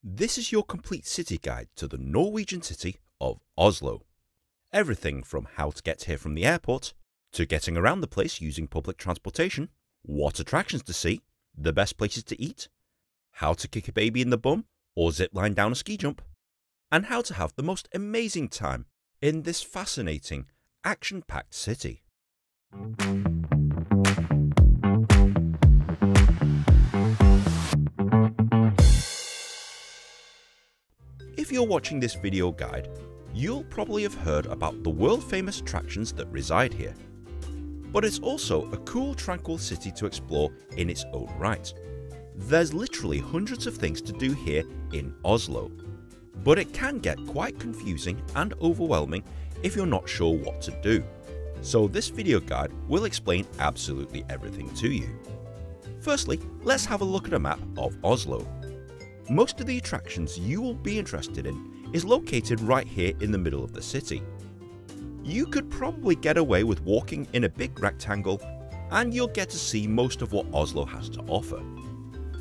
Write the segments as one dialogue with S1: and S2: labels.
S1: This is your complete city guide to the Norwegian city of Oslo. Everything from how to get here from the airport, to getting around the place using public transportation, what attractions to see, the best places to eat, how to kick a baby in the bum or zip line down a ski jump, and how to have the most amazing time in this fascinating, action-packed city. If you're watching this video guide, you'll probably have heard about the world-famous attractions that reside here. But it's also a cool, tranquil city to explore in its own right. There's literally hundreds of things to do here in Oslo, but it can get quite confusing and overwhelming if you're not sure what to do. So this video guide will explain absolutely everything to you. Firstly, let's have a look at a map of Oslo. Most of the attractions you will be interested in is located right here in the middle of the city. You could probably get away with walking in a big rectangle and you'll get to see most of what Oslo has to offer.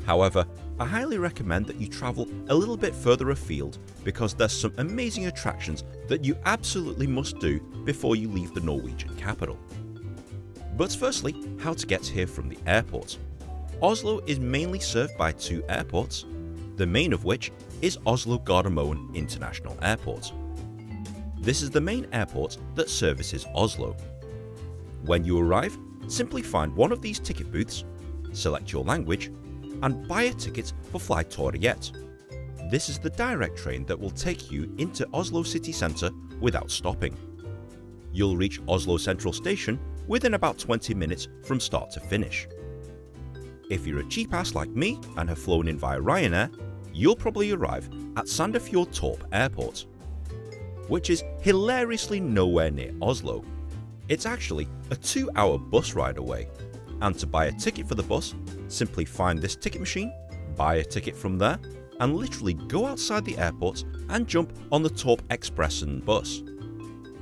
S1: However, I highly recommend that you travel a little bit further afield because there's some amazing attractions that you absolutely must do before you leave the Norwegian capital. But firstly, how to get here from the airport. Oslo is mainly served by two airports, the main of which is Oslo Gardermoen International Airport. This is the main airport that services Oslo. When you arrive, simply find one of these ticket booths, select your language, and buy a ticket for Flytoget. This is the direct train that will take you into Oslo city centre without stopping. You'll reach Oslo Central Station within about 20 minutes from start to finish. If you're a cheap ass like me and have flown in via Ryanair, you'll probably arrive at Sandefjord Torp Airport, which is hilariously nowhere near Oslo. It's actually a 2-hour bus ride away, and to buy a ticket for the bus, simply find this ticket machine, buy a ticket from there, and literally go outside the airport and jump on the Torp Expressen bus.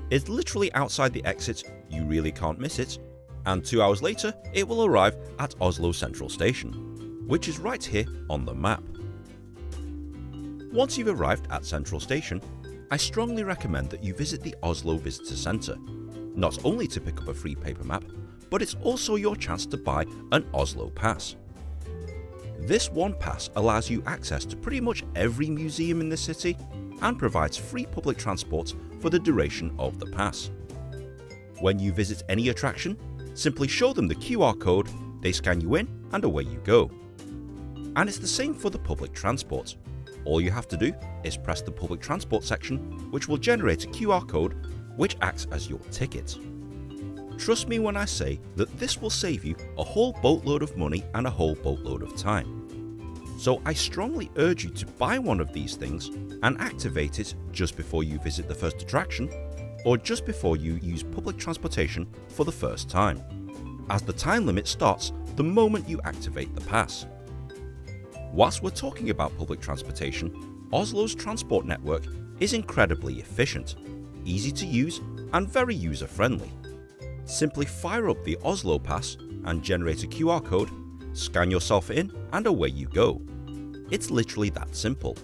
S1: It's literally outside the exit, you really can't miss it, and 2 hours later it will arrive at Oslo Central Station, which is right here on the map. Once you've arrived at Central Station, I strongly recommend that you visit the Oslo Visitor Centre, not only to pick up a free paper map, but it's also your chance to buy an Oslo Pass. This one pass allows you access to pretty much every museum in the city and provides free public transport for the duration of the pass. When you visit any attraction, simply show them the QR code, they scan you in and away you go. And it's the same for the public transport. All you have to do is press the public transport section, which will generate a QR code which acts as your ticket. Trust me when I say that this will save you a whole boatload of money and a whole boatload of time. So I strongly urge you to buy one of these things and activate it just before you visit the first attraction or just before you use public transportation for the first time, as the time limit starts the moment you activate the pass. Whilst we're talking about public transportation, Oslo's transport network is incredibly efficient, easy to use and very user-friendly. Simply fire up the Oslo Pass and generate a QR code, scan yourself in and away you go. It's literally that simple.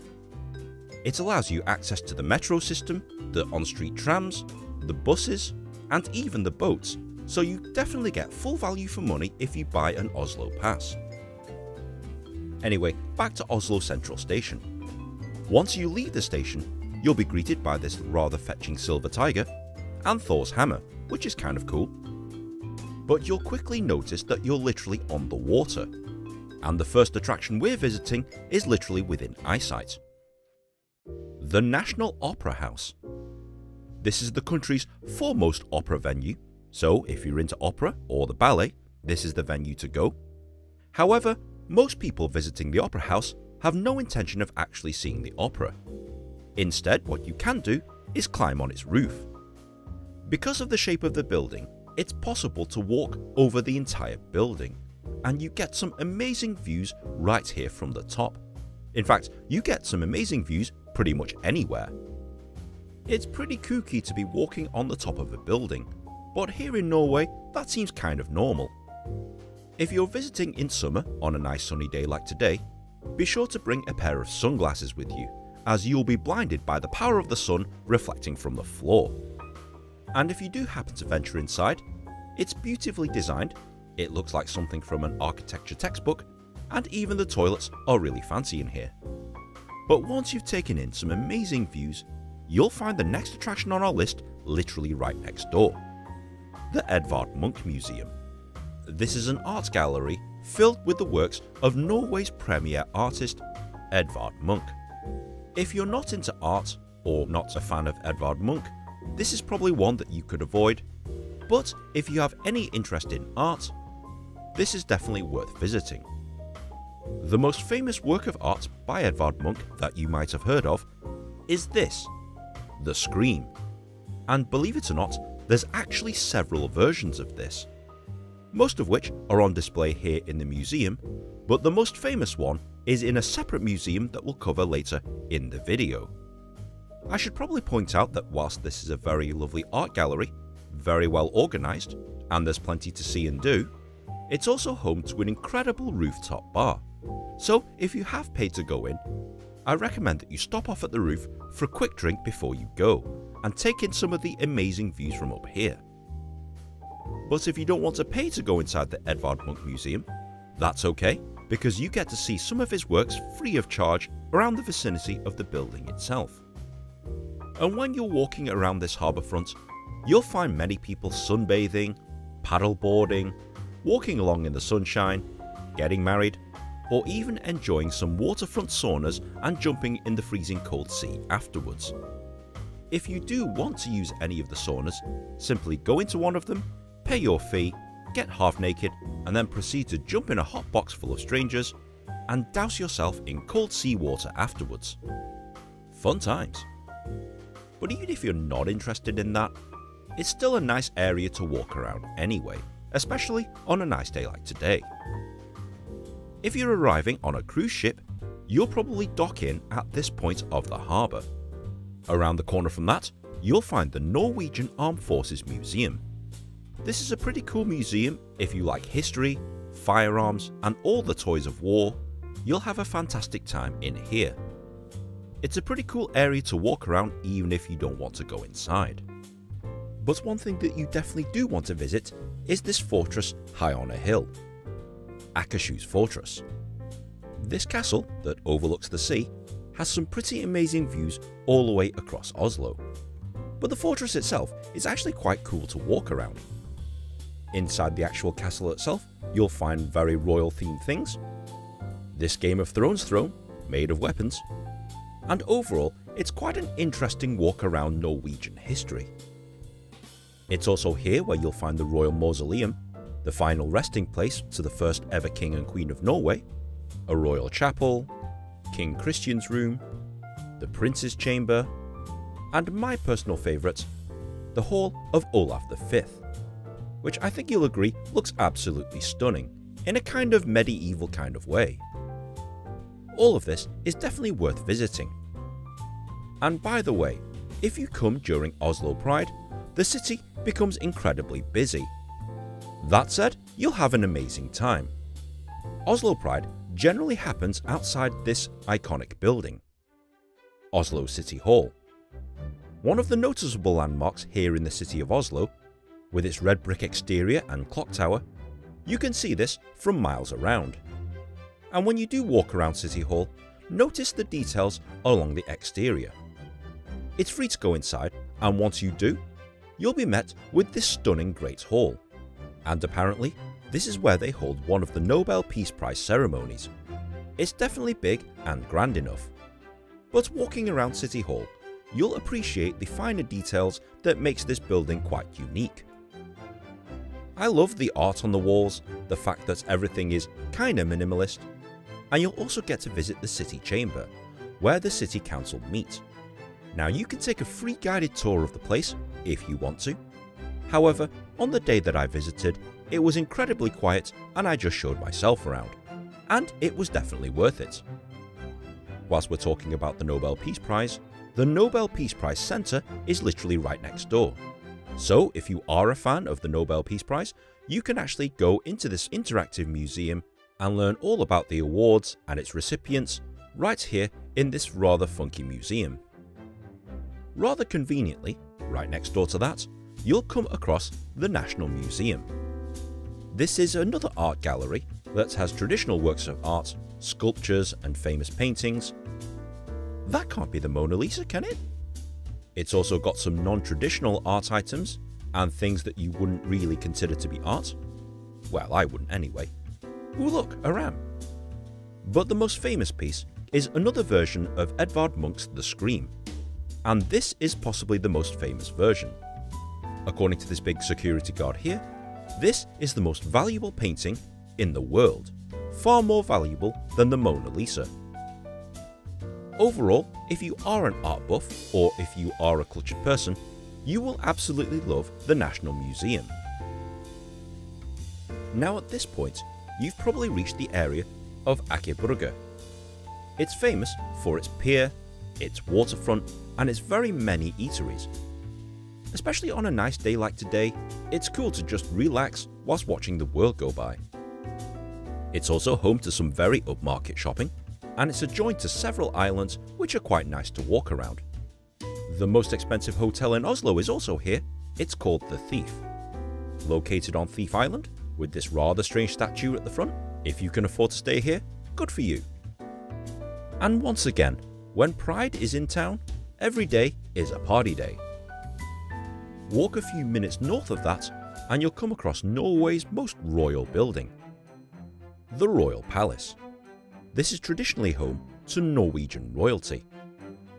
S1: It allows you access to the metro system, the on-street trams, the buses and even the boats, so you definitely get full value for money if you buy an Oslo Pass. Anyway, back to Oslo Central Station. Once you leave the station, you'll be greeted by this rather fetching silver tiger and Thor's hammer, which is kind of cool. But you'll quickly notice that you're literally on the water, and the first attraction we're visiting is literally within eyesight. The National Opera House. This is the country's foremost opera venue, so if you're into opera or the ballet, this is the venue to go. However, most people visiting the Opera House have no intention of actually seeing the opera. Instead, what you can do is climb on its roof. Because of the shape of the building, it's possible to walk over the entire building, and you get some amazing views right here from the top. In fact, you get some amazing views pretty much anywhere. It's pretty kooky to be walking on the top of a building, but here in Norway, that seems kind of normal. If you're visiting in summer on a nice sunny day like today, be sure to bring a pair of sunglasses with you, as you'll be blinded by the power of the sun reflecting from the floor. And if you do happen to venture inside, it's beautifully designed, it looks like something from an architecture textbook, and even the toilets are really fancy in here. But once you've taken in some amazing views, you'll find the next attraction on our list literally right next door. The Edvard Munch Museum. This is an art gallery filled with the works of Norway's premier artist, Edvard Munch. If you're not into art, or not a fan of Edvard Munch, this is probably one that you could avoid, but if you have any interest in art, this is definitely worth visiting. The most famous work of art by Edvard Munch that you might have heard of is this, the Scream. And believe it or not, there's actually several versions of this, most of which are on display here in the museum, but the most famous one is in a separate museum that we'll cover later in the video. I should probably point out that whilst this is a very lovely art gallery, very well organised, and there's plenty to see and do, it's also home to an incredible rooftop bar. So if you have paid to go in, I recommend that you stop off at the roof for a quick drink before you go, and take in some of the amazing views from up here. But if you don't want to pay to go inside the Edvard Munch Museum, that's okay, because you get to see some of his works free of charge around the vicinity of the building itself. And when you're walking around this harbourfront, you'll find many people sunbathing, paddleboarding, walking along in the sunshine, getting married, or even enjoying some waterfront saunas and jumping in the freezing cold sea afterwards. If you do want to use any of the saunas, simply go into one of them, pay your fee, get half naked, and then proceed to jump in a hot box full of strangers and douse yourself in cold sea water afterwards. Fun times. But even if you're not interested in that, it's still a nice area to walk around anyway, especially on a nice day like today. If you're arriving on a cruise ship, you'll probably dock in at this point of the harbour. Around the corner from that, you'll find the Norwegian Armed Forces Museum. This is a pretty cool museum. If you like history, firearms, and all the toys of war, you'll have a fantastic time in here. It's a pretty cool area to walk around even if you don't want to go inside. But one thing that you definitely do want to visit is this fortress high on a hill, Akershus Fortress. This castle that overlooks the sea has some pretty amazing views all the way across Oslo. But the fortress itself is actually quite cool to walk around. Inside the actual castle itself, you'll find very royal themed things, this Game of Thrones throne made of weapons, and overall it's quite an interesting walk around Norwegian history. It's also here where you'll find the Royal Mausoleum, the final resting place to the first ever King and Queen of Norway, a royal chapel, King Christian's room, the Prince's chamber, and my personal favourite, the Hall of Olav V, which I think you'll agree looks absolutely stunning, in a kind of medieval kind of way. All of this is definitely worth visiting. And by the way, if you come during Oslo Pride, the city becomes incredibly busy. That said, you'll have an amazing time. Oslo Pride generally happens outside this iconic building, Oslo City Hall. One of the noticeable landmarks here in the city of Oslo, with its red brick exterior and clock tower, you can see this from miles around. And when you do walk around City Hall, notice the details along the exterior. It's free to go inside, and once you do, you'll be met with this stunning Great Hall. And apparently, this is where they hold one of the Nobel Peace Prize ceremonies. It's definitely big and grand enough. But walking around City Hall, you'll appreciate the finer details that makes this building quite unique. I love the art on the walls, the fact that everything is kinda minimalist, and you'll also get to visit the city chamber, where the city council meet. Now you can take a free guided tour of the place if you want to. However, on the day that I visited, it was incredibly quiet and I just showed myself around. And it was definitely worth it. Whilst we're talking about the Nobel Peace Prize, the Nobel Peace Prize Centre is literally right next door. So if you are a fan of the Nobel Peace Prize, you can actually go into this interactive museum and learn all about the awards and its recipients right here in this rather funky museum. Rather conveniently, right next door to that, you'll come across the National Museum. This is another art gallery that has traditional works of art, sculptures and famous paintings. That can't be the Mona Lisa, can it? It's also got some non-traditional art items and things that you wouldn't really consider to be art. Well, I wouldn't anyway. Ooh, look, a ram. But the most famous piece is another version of Edvard Munch's The Scream, and this is possibly the most famous version. According to this big security guard here, this is the most valuable painting in the world, far more valuable than the Mona Lisa. Overall, if you are an art buff or if you are a cultured person, you will absolutely love the National Museum. Now at this point, you've probably reached the area of Aker Brygge. It's famous for its pier, its waterfront and its very many eateries. Especially on a nice day like today, it's cool to just relax whilst watching the world go by. It's also home to some very upmarket shopping, and it's adjoined to several islands which are quite nice to walk around. The most expensive hotel in Oslo is also here. It's called The Thief. Located on Thief Island, with this rather strange statue at the front. If you can afford to stay here, good for you. And once again, when Pride is in town, every day is a party day. Walk a few minutes north of that and you'll come across Norway's most royal building, the Royal Palace. This is traditionally home to Norwegian royalty,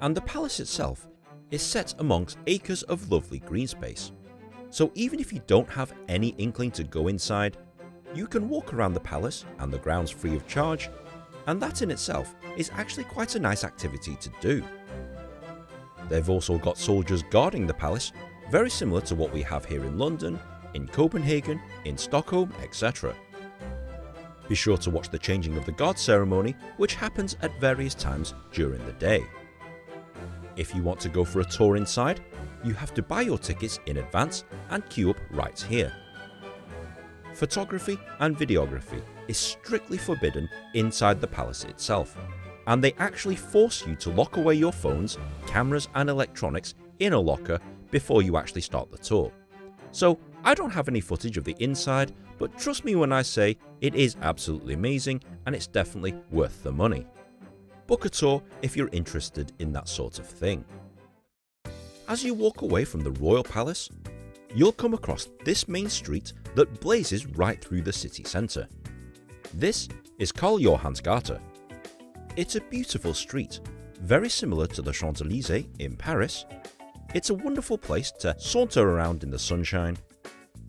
S1: and the palace itself is set amongst acres of lovely green space. So even if you don't have any inkling to go inside, you can walk around the palace and the grounds free of charge, and that in itself is actually quite a nice activity to do. They've also got soldiers guarding the palace, very similar to what we have here in London, in Copenhagen, in Stockholm, etc. Be sure to watch the changing of the guard ceremony, which happens at various times during the day. If you want to go for a tour inside, you have to buy your tickets in advance and queue up right here. Photography and videography is strictly forbidden inside the palace itself, and they actually force you to lock away your phones, cameras and electronics in a locker before you actually start the tour. So I don't have any footage of the inside, but trust me when I say it is absolutely amazing and it's definitely worth the money. Book a tour if you're interested in that sort of thing. As you walk away from the Royal Palace, you'll come across this main street that blazes right through the city centre. This is Karl Johansgate. It's a beautiful street, very similar to the Champs-Élysées in Paris. It's a wonderful place to saunter around in the sunshine,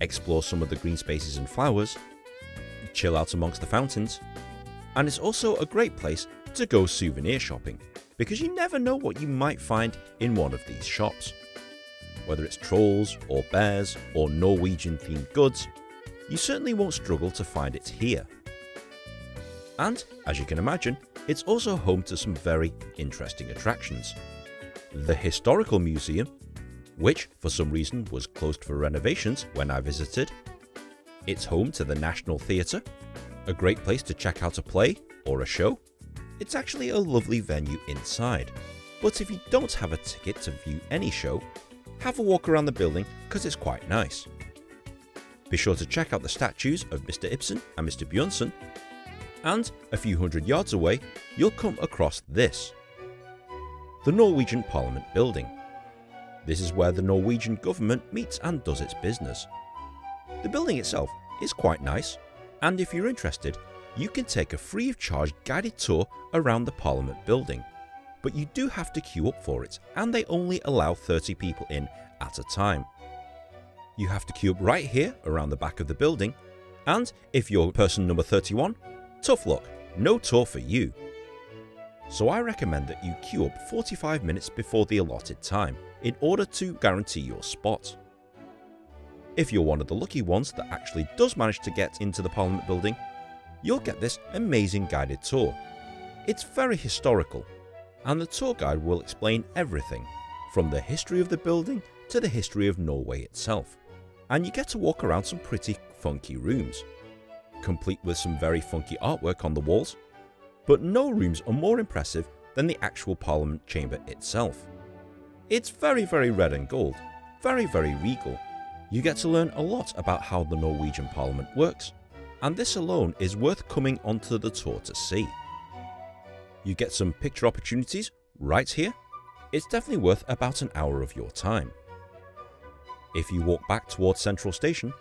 S1: explore some of the green spaces and flowers, chill out amongst the fountains, and it's also a great place to go souvenir shopping, because you never know what you might find in one of these shops. Whether it's trolls or bears or Norwegian themed goods, you certainly won't struggle to find it here. And as you can imagine, it's also home to some very interesting attractions. The Historical Museum, which for some reason was closed for renovations when I visited. It's home to the National Theatre, a great place to check out a play or a show. It's actually a lovely venue inside, but if you don't have a ticket to view any show, have a walk around the building because it's quite nice. Be sure to check out the statues of Mr. Ibsen and Mr. Bjørnson, and a few hundred yards away you'll come across this, the Norwegian Parliament building. This is where the Norwegian government meets and does its business. The building itself is quite nice, and if you're interested, you can take a free of charge guided tour around the Parliament building, but you do have to queue up for it, and they only allow 30 people in at a time. You have to queue up right here around the back of the building, and if you're person number 31, tough luck, no tour for you. So I recommend that you queue up 45 minutes before the allotted time in order to guarantee your spot. If you're one of the lucky ones that actually does manage to get into the Parliament building, you'll get this amazing guided tour. It's very historical, and the tour guide will explain everything from the history of the building to the history of Norway itself, and you get to walk around some pretty funky rooms. complete with some very funky artwork on the walls, but no rooms are more impressive than the actual Parliament chamber itself. It's very red and gold, very regal. You get to learn a lot about how the Norwegian Parliament works, and this alone is worth coming onto the tour to see. You get some picture opportunities right here. It's definitely worth about an hour of your time. If you walk back towards Central Station,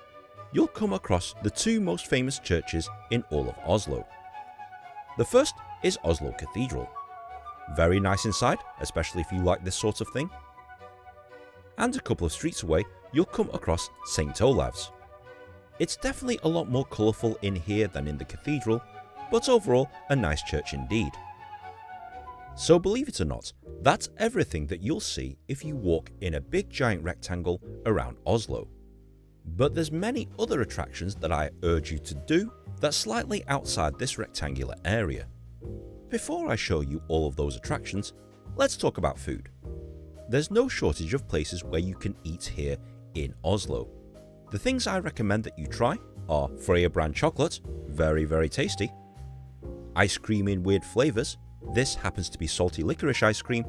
S1: you'll come across the two most famous churches in all of Oslo. The first is Oslo Cathedral. Very nice inside, especially if you like this sort of thing. And a couple of streets away, you'll come across St. Olav's. It's definitely a lot more colourful in here than in the cathedral, but overall a nice church indeed. So believe it or not, that's everything that you'll see if you walk in a big giant rectangle around Oslo. But there's many other attractions that I urge you to do that's slightly outside this rectangular area. Before I show you all of those attractions, let's talk about food. There's no shortage of places where you can eat here in Oslo. The things I recommend that you try are Freia brand chocolate, very tasty, ice cream in weird flavours. This happens to be salty licorice ice cream.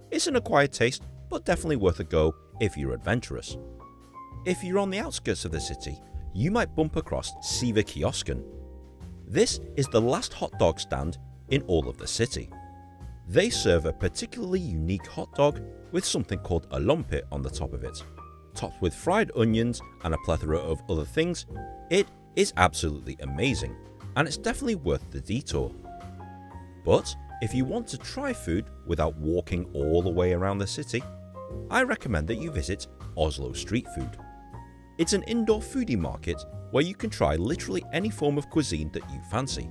S1: It's an acquired taste, but definitely worth a go if you're adventurous. If you're on the outskirts of the city, you might bump across Siva Kiosken. This is the last hot dog stand in all of the city. They serve a particularly unique hot dog with something called a lumpet on the top of it. Topped with fried onions and a plethora of other things, it is absolutely amazing, and it's definitely worth the detour. But if you want to try food without walking all the way around the city, I recommend that you visit Oslo Street Food. It's an indoor foodie market where you can try literally any form of cuisine that you fancy.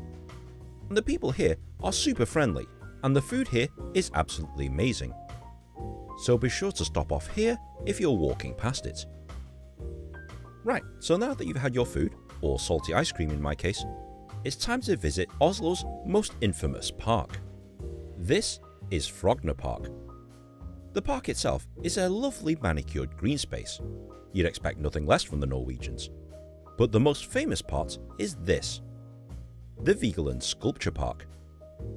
S1: And the people here are super friendly, and the food here is absolutely amazing. So be sure to stop off here if you're walking past it. Right, so now that you've had your food, or salty ice cream in my case, it's time to visit Oslo's most infamous park. This is Frogner Park. The park itself is a lovely manicured green space. You'd expect nothing less from the Norwegians. But the most famous part is this, the Vigeland Sculpture Park.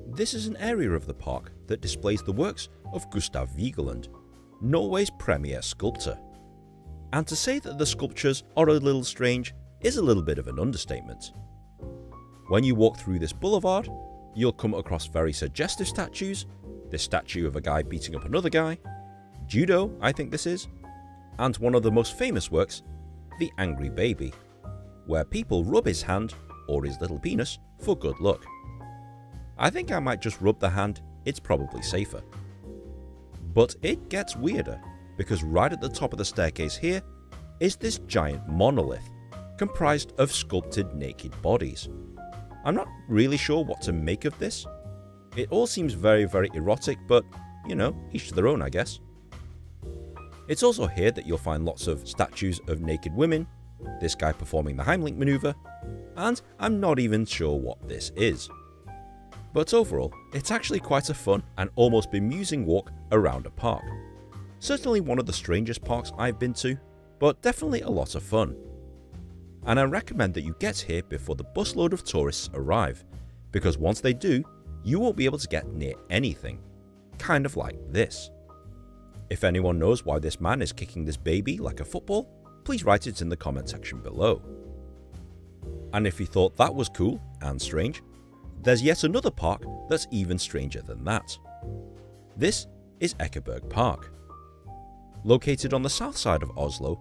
S1: This is an area of the park that displays the works of Gustav Vigeland, Norway's premier sculptor. And to say that the sculptures are a little strange is a little bit of an understatement. When you walk through this boulevard, you'll come across very suggestive statues, this statue of a guy beating up another guy, judo I think this is, and one of the most famous works, the Angry Baby, where people rub his hand, or his little penis, for good luck. I think I might just rub the hand, it's probably safer. But it gets weirder, because right at the top of the staircase here is this giant monolith, comprised of sculpted naked bodies. I'm not really sure what to make of this. It all seems very erotic, but, you know, each to their own I guess. It's also here that you'll find lots of statues of naked women, this guy performing the Heimlich maneuver, and I'm not even sure what this is. But overall, it's actually quite a fun and almost bemusing walk around a park. Certainly one of the strangest parks I've been to, but definitely a lot of fun. And I recommend that you get here before the busload of tourists arrive, because once they do, you won't be able to get near anything. Kind of like this. If anyone knows why this man is kicking this baby like a football, please write it in the comment section below. And if you thought that was cool and strange, there's yet another park that's even stranger than that. This is Ekeberg Park. Located on the south side of Oslo,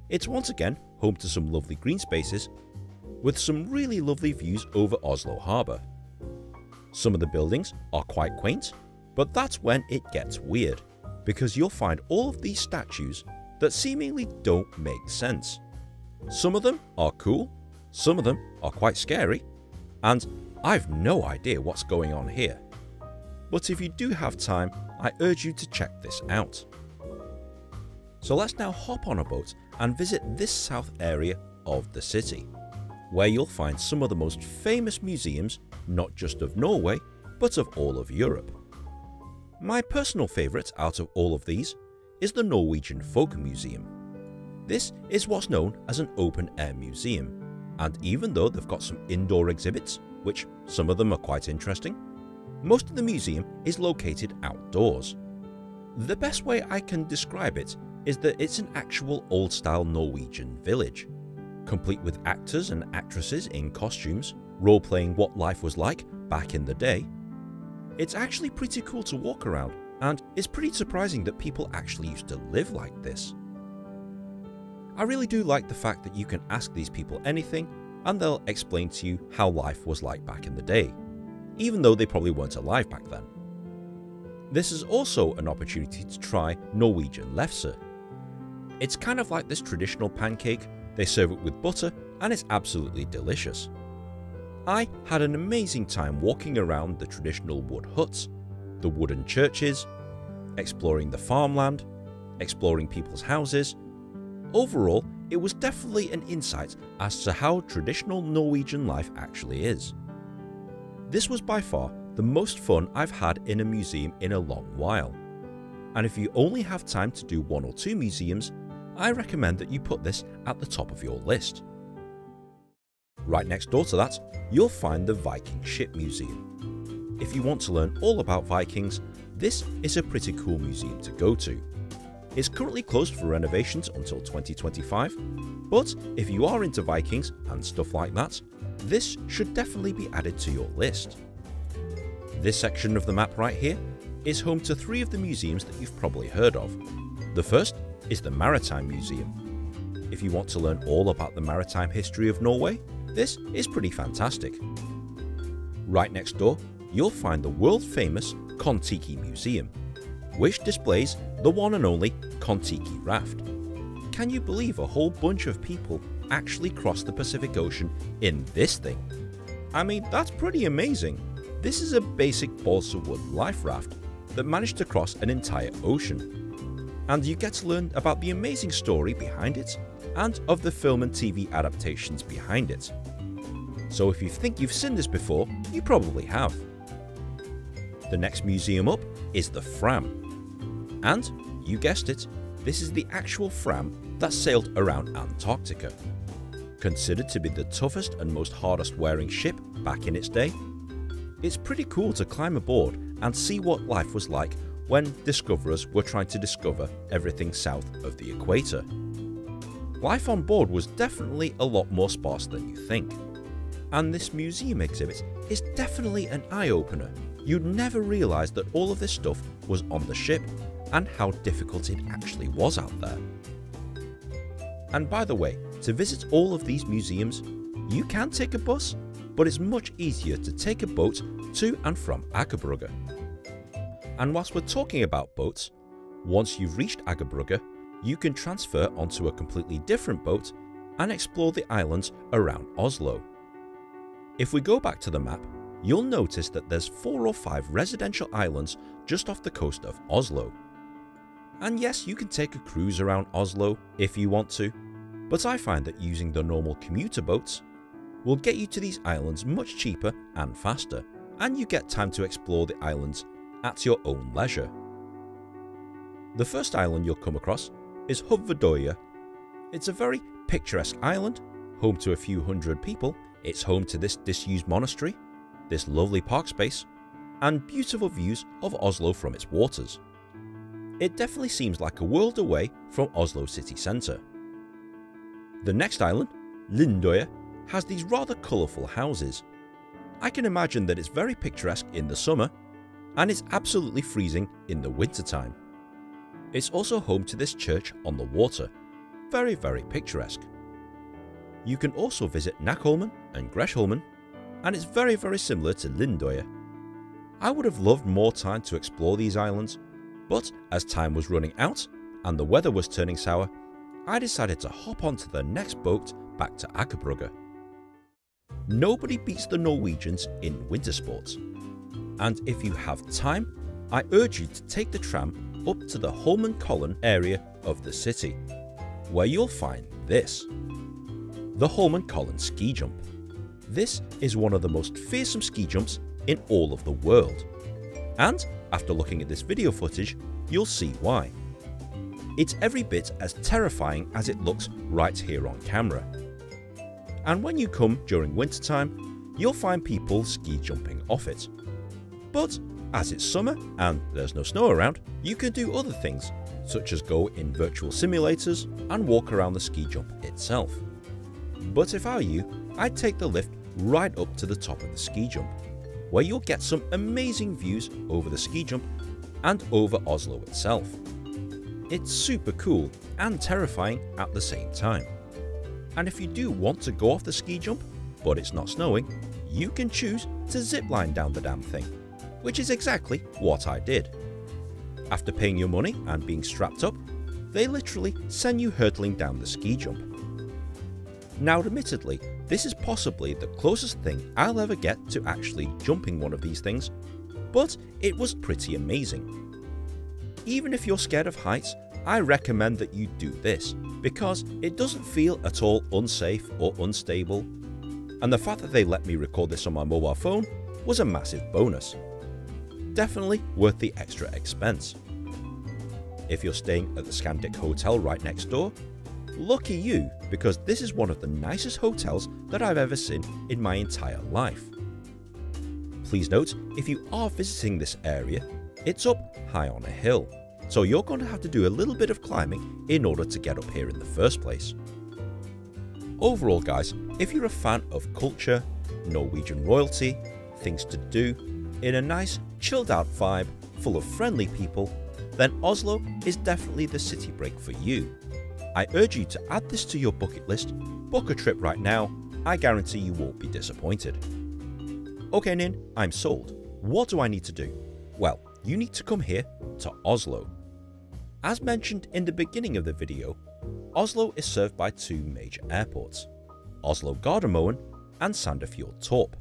S1: it's once again home to some lovely green spaces with some really lovely views over Oslo Harbour. Some of the buildings are quite quaint, but that's when it gets weird, because you'll find all of these statues that seemingly don't make sense. Some of them are cool, some of them are quite scary, and I've no idea what's going on here. But if you do have time, I urge you to check this out. So let's now hop on a boat and visit this south area of the city, where you'll find some of the most famous museums, not just of Norway, but of all of Europe. My personal favourite out of all of these is the Norwegian Folk Museum. This is what's known as an open-air museum, and even though they've got some indoor exhibits, which some of them are quite interesting, most of the museum is located outdoors. The best way I can describe it is that it's an actual old-style Norwegian village, complete with actors and actresses in costumes, role-playing what life was like back in the day. It's actually pretty cool to walk around, and it's pretty surprising that people actually used to live like this. I really do like the fact that you can ask these people anything and they'll explain to you how life was like back in the day, even though they probably weren't alive back then. This is also an opportunity to try Norwegian lefse. It's kind of like this traditional pancake, they serve it with butter and it's absolutely delicious. I had an amazing time walking around the traditional wood huts, the wooden churches, exploring the farmland, exploring people's houses. Overall, it was definitely an insight as to how traditional Norwegian life actually is. This was by far the most fun I've had in a museum in a long while, and if you only have time to do 1 or 2 museums, I recommend that you put this at the top of your list. Right next door to that, you'll find the Viking Ship Museum. If you want to learn all about Vikings, this is a pretty cool museum to go to. It's currently closed for renovations until 2025, but if you are into Vikings and stuff like that, this should definitely be added to your list. This section of the map right here is home to 3 of the museums that you've probably heard of. The first is the Maritime Museum. If you want to learn all about the maritime history of Norway, this is pretty fantastic. Right next door, you'll find the world-famous Kon-Tiki Museum, which displays the one and only Kon-Tiki raft. Can you believe a whole bunch of people actually crossed the Pacific Ocean in this thing? I mean, that's pretty amazing. This is a basic balsa wood life raft that managed to cross an entire ocean. And you get to learn about the amazing story behind it and of the film and TV adaptations behind it. So if you think you've seen this before, you probably have. The next museum up is the Fram. And, you guessed it, this is the actual Fram that sailed around Antarctica. Considered to be the toughest and most hardest wearing ship back in its day, it's pretty cool to climb aboard and see what life was like when discoverers were trying to discover everything south of the equator. Life on board was definitely a lot more sparse than you think. And this museum exhibit is definitely an eye-opener. You'd never realise that all of this stuff was on the ship and how difficult it actually was out there. And by the way, to visit all of these museums, you can take a bus, but it's much easier to take a boat to and from Aker Brygge. And whilst we're talking about boats, once you've reached Aker Brygge, you can transfer onto a completely different boat and explore the islands around Oslo. If we go back to the map, you'll notice that there's 4 or 5 residential islands just off the coast of Oslo. And yes, you can take a cruise around Oslo if you want to, but I find that using the normal commuter boats will get you to these islands much cheaper and faster, and you get time to explore the islands at your own leisure. The first island you'll come across is Hovedøya. It's a very picturesque island, home to a few hundred people. It's home to this disused monastery, this lovely park space, and beautiful views of Oslo from its waters. It definitely seems like a world away from Oslo city centre. The next island, Lindøya, has these rather colourful houses. I can imagine that it's very picturesque in the summer, and it's absolutely freezing in the wintertime. It's also home to this church on the water, very picturesque. You can also visit Nakholmen and Gressholmen, and it's very similar to Lindøya. I would have loved more time to explore these islands, but as time was running out and the weather was turning sour, I decided to hop onto the next boat back to Aker Brygge. Nobody beats the Norwegians in winter sports, and if you have time, I urge you to take the tram up to the Holmenkollen area of the city, where you'll find this. The Holmenkollen ski jump. This is one of the most fearsome ski jumps in all of the world, and after looking at this video footage, you'll see why. It's every bit as terrifying as it looks right here on camera. and when you come during wintertime, you'll find people ski jumping off it. But as it's summer and there's no snow around, you can do other things, such as go in virtual simulators and walk around the ski jump itself. But if I were you, I'd take the lift right up to the top of the ski jump, where you'll get some amazing views over the ski jump and over Oslo itself. It's super cool and terrifying at the same time. And if you do want to go off the ski jump, but it's not snowing, you can choose to zipline down the damn thing, which is exactly what I did. After paying your money and being strapped up, they literally send you hurtling down the ski jump. Now admittedly, this is possibly the closest thing I'll ever get to actually jumping one of these things, but it was pretty amazing. Even if you're scared of heights, I recommend that you do this, because it doesn't feel at all unsafe or unstable, and the fact that they let me record this on my mobile phone was a massive bonus. Definitely worth the extra expense. If you're staying at the Scandic Hotel right next door, lucky you, because this is one of the nicest hotels that I've ever seen in my entire life. Please note, if you are visiting this area, it's up high on a hill, so you're going to have to do a little bit of climbing in order to get up here in the first place. Overall guys, if you're a fan of culture, Norwegian royalty, things to do, in a nice chilled out vibe full of friendly people, then Oslo is definitely the city break for you. I urge you to add this to your bucket list, book a trip right now, I guarantee you won't be disappointed. Okay Nin, I'm sold. What do I need to do? Well, you need to come here to Oslo. As mentioned in the beginning of the video, Oslo is served by two major airports, Oslo Gardermoen and Sandefjord Torp.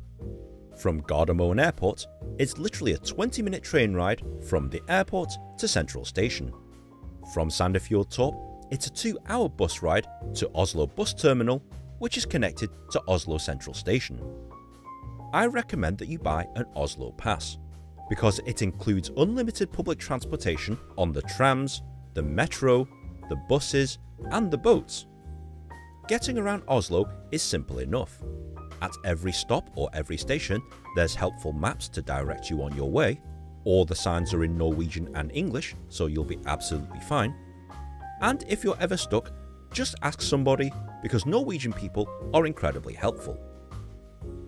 S1: From Gardermoen Airport, it's literally a 20-minute train ride from the airport to Central Station. From Sandefjord Torp, it's a 2-hour bus ride to Oslo Bus Terminal, which is connected to Oslo Central Station. I recommend that you buy an Oslo Pass, because it includes unlimited public transportation on the trams, the metro, the buses, and the boats. Getting around Oslo is simple enough. At every stop or every station, there's helpful maps to direct you on your way, or the signs are in Norwegian and English, so you'll be absolutely fine. And if you're ever stuck, just ask somebody, because Norwegian people are incredibly helpful.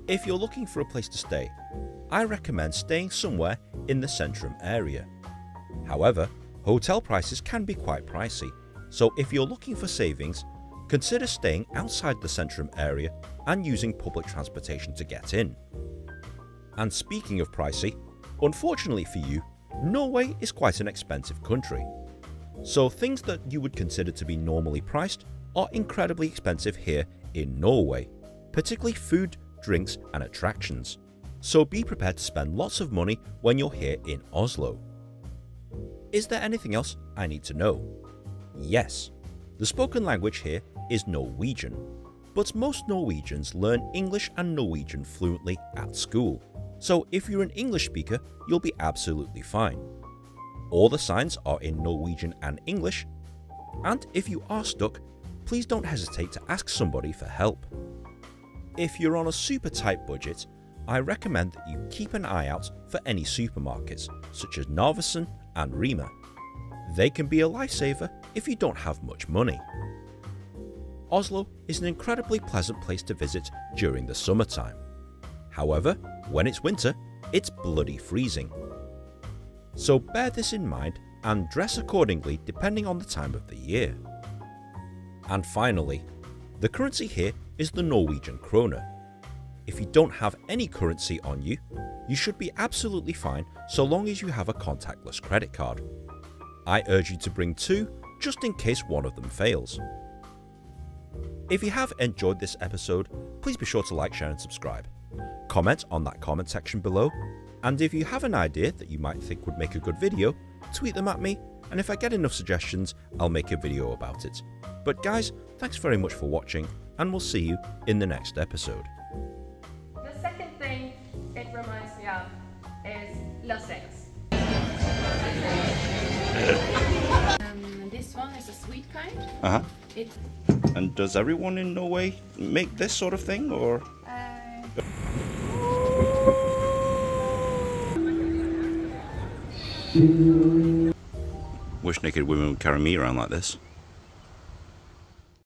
S1: If you're looking for a place to stay, I recommend staying somewhere in the Centrum area. However, hotel prices can be quite pricey, so if you're looking for savings, consider staying outside the Centrum area and using public transportation to get in. And speaking of pricey, unfortunately for you, Norway is quite an expensive country. So things that you would consider to be normally priced are incredibly expensive here in Norway, particularly food, drinks and attractions. So be prepared to spend lots of money when you're here in Oslo. Is there anything else I need to know? Yes, the spoken language here is Norwegian, but most Norwegians learn English and Norwegian fluently at school, so if you're an English speaker, you'll be absolutely fine. All the signs are in Norwegian and English, and if you are stuck, please don't hesitate to ask somebody for help. If you're on a super tight budget, I recommend that you keep an eye out for any supermarkets, such as Narvesen and Rima. They can be a lifesaver if you don't have much money. Oslo is an incredibly pleasant place to visit during the summertime. However, when it's winter, it's bloody freezing. So bear this in mind and dress accordingly depending on the time of the year. And finally, the currency here is the Norwegian kroner. If you don't have any currency on you, you should be absolutely fine so long as you have a contactless credit card. I urge you to bring two just in case one of them fails. If you have enjoyed this episode, please be sure to like, share and subscribe. Comment on that comment section below, and if you have an idea that you might think would make a good video, tweet them at me, and if I get enough suggestions, I'll make a video about it. But guys, thanks very much for watching, and we'll see you in the next episode.
S2: The second thing it reminds me of is lassengs. This one is a sweet kind.
S1: And does everyone in Norway make this sort of thing, or? Wish naked women would carry me around like this.